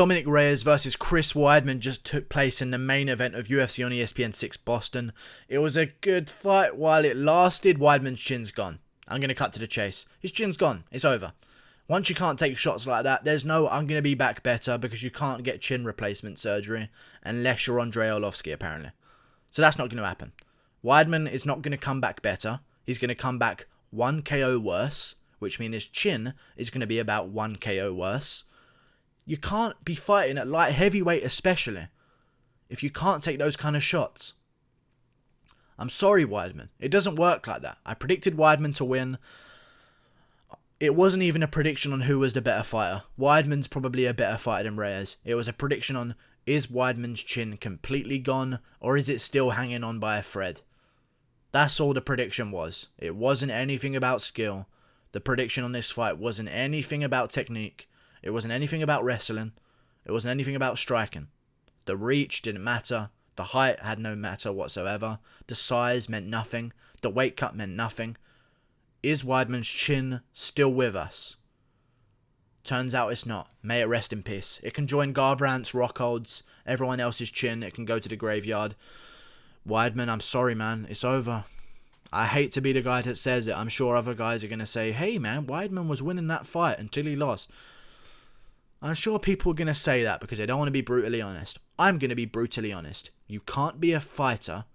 Dominick Reyes versus Chris Weidman just took place in the main event of UFC on ESPN 6 Boston. It was a good fight while it lasted. Weidman's chin's gone. I'm going to cut to the chase. His chin's gone. It's over. Once you can't take shots like that, there's no I'm going to be back better, because you can't get chin replacement surgery unless you're Andrei Arlovski, apparently. So that's not going to happen. Weidman is not going to come back better. He's going to come back 1 KO worse, which means his chin is going to be about 1 KO worse. You can't be fighting at light heavyweight, especially if you can't take those kind of shots. I'm sorry, Weidman. It doesn't work like that. I predicted Weidman to win. It wasn't even a prediction on who was the better fighter. Weidman's probably a better fighter than Reyes. It was a prediction on, is Weidman's chin completely gone, or is it still hanging on by a thread? That's all the prediction was. It wasn't anything about skill. The prediction on this fight wasn't anything about technique. It wasn't anything about wrestling. It wasn't anything about striking. The reach didn't matter. The height had no matter whatsoever. The size meant nothing. The weight cut meant nothing. Is Weidman's chin still with us? Turns out it's not. May it rest in peace. It can join Garbrandt's, Rockhold's, everyone else's chin. It can go to the graveyard. Weidman, I'm sorry, man. It's over. I hate to be the guy that says it. I'm sure other guys are going to say, hey, man, Weidman was winning that fight until he lost. I'm sure people are going to say that because they don't want to be brutally honest. I'm going to be brutally honest. You can't be a fighter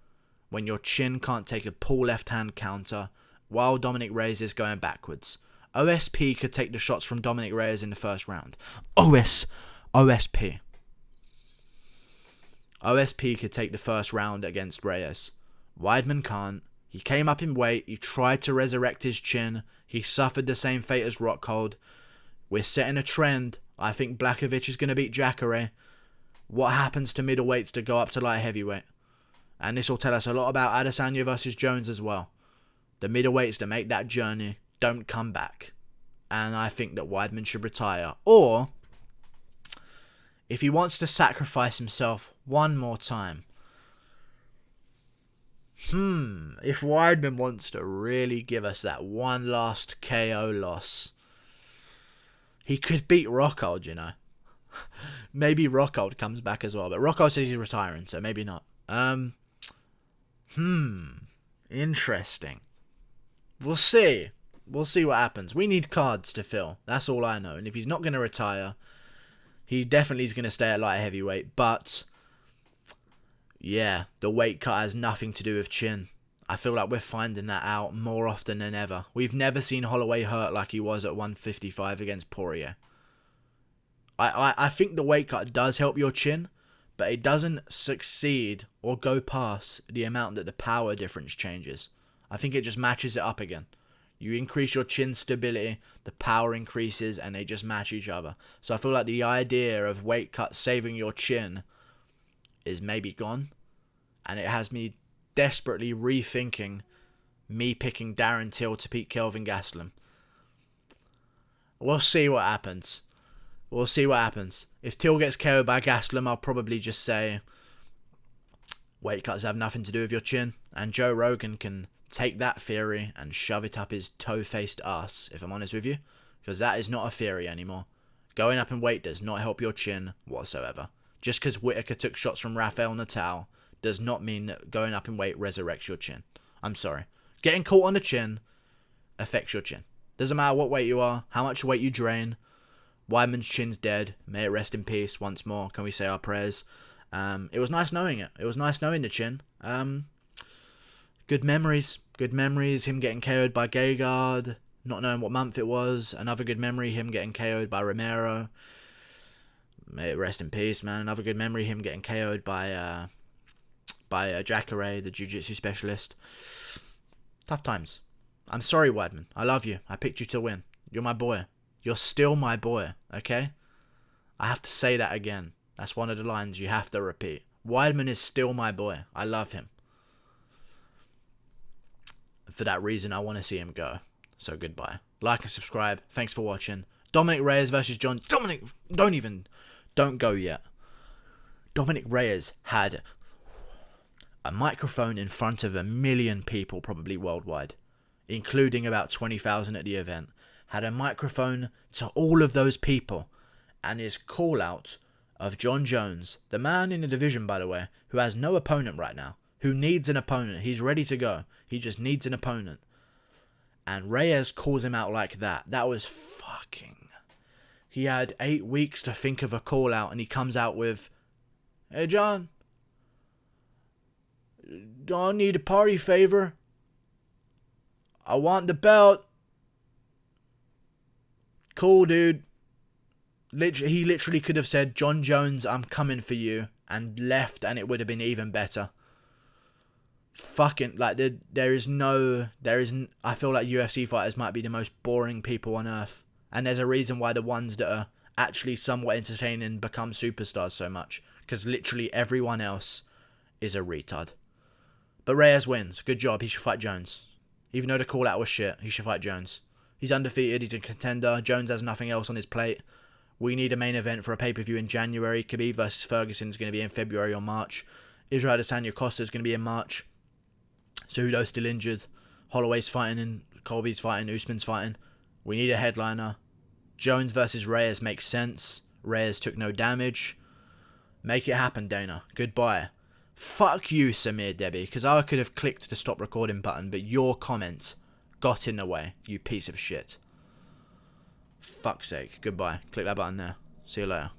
when your chin can't take a pull left-hand counter while Dominick Reyes is going backwards. OSP could take the shots from Dominick Reyes in the first round. OSP. OSP could take the first round against Reyes. Weidman can't. He came up in weight. He tried to resurrect his chin. He suffered the same fate as Rockhold. We're setting a trend. I think Blachowicz is going to beat Jacare. What happens to middleweights to go up to light heavyweight? And this will tell us a lot about Adesanya versus Jones as well. The middleweights that make that journey don't come back. And I think that Weidman should retire. Or, if he wants to sacrifice himself one more time. If Weidman wants to really give us that one last KO loss, he could beat Rockhold, you know. Maybe Rockhold comes back as well. But Rockhold says he's retiring, so maybe not. Interesting. We'll see. We'll see what happens. We need cards to fill. That's all I know. And if he's not going to retire, he definitely is going to stay at light heavyweight. But, yeah, the weight cut has nothing to do with chin. I feel like we're finding that out more often than ever. We've never seen Holloway hurt like he was at 155 against Poirier. I think the weight cut does help your chin, but it doesn't succeed or go past the amount that the power difference changes. I think it just matches it up again. You increase your chin stability, the power increases, and they just match each other. So I feel like the idea of weight cut saving your chin is maybe gone, and it has me desperately rethinking me picking Darren Till to beat Kelvin Gastelum. We'll see what happens. We'll see what happens. If Till gets KO'd by Gastelum, I'll probably just say weight cuts have nothing to do with your chin, and Joe Rogan can take that theory and shove it up his toe-faced ass, if I'm honest with you, because that is not a theory anymore. Going up in weight does not help your chin whatsoever. Just because Whittaker took shots from Rafael Natal does not mean that going up in weight resurrects your chin. I'm sorry. Getting caught on the chin affects your chin. Doesn't matter what weight you are, how much weight you drain. Weidman's chin's dead. May it rest in peace once more. Can we say our prayers? It was nice knowing it. It was nice knowing the chin. Good memories. Good memories. Him getting KO'd by Gegard. Not knowing what month it was. Another good memory. Him getting KO'd by Romero. May it rest in peace, man. Another good memory. Him getting KO'd by Jacare, the jiu-jitsu specialist. Tough times. I'm sorry, Weidman. I love you. I picked you to win. You're my boy. You're still my boy, okay? I have to say that again. That's one of the lines you have to repeat. Weidman is still my boy. I love him. For that reason, I want to see him go. So goodbye. Like and subscribe. Thanks for watching. Dominick Reyes versus John. Dominic, don't go yet. Dominick Reyes had a microphone in front of 1 million people, probably worldwide, including about 20,000 at the event. Had a microphone to all of those people, and his call out of Jon Jones, the man in the division, by the way, who has no opponent right now, who needs an opponent. He's ready to go. He just needs an opponent. And Reyes calls him out like that. That was fucking... He had 8 weeks to think of a call out, and he comes out with, "Hey, John, don't need a party favor. I want the belt." Cool, dude. He literally could have said, "Jon Jones, I'm coming for you," and left, and it would have been even better. Fucking, like, I feel like UFC fighters might be the most boring people on earth. And there's a reason why the ones that are actually somewhat entertaining become superstars so much. Because literally everyone else is a retard. But Reyes wins. Good job. He should fight Jones. Even though the call out was shit, he should fight Jones. He's undefeated. He's a contender. Jones has nothing else on his plate. We need a main event for a pay-per-view in January. Khabib vs. Ferguson is going to be in February or March. Israel Adesanya Costa is going to be in March. Cejudo's still injured. Holloway's fighting and Colby's fighting. Usman's fighting. We need a headliner. Jones versus Reyes makes sense. Reyes took no damage. Make it happen, Dana. Goodbye. Fuck you, Samir Debbie, because I could have clicked the stop recording button, but your comments got in the way, you piece of shit. Fuck's sake. Goodbye. Click that button there. See you later.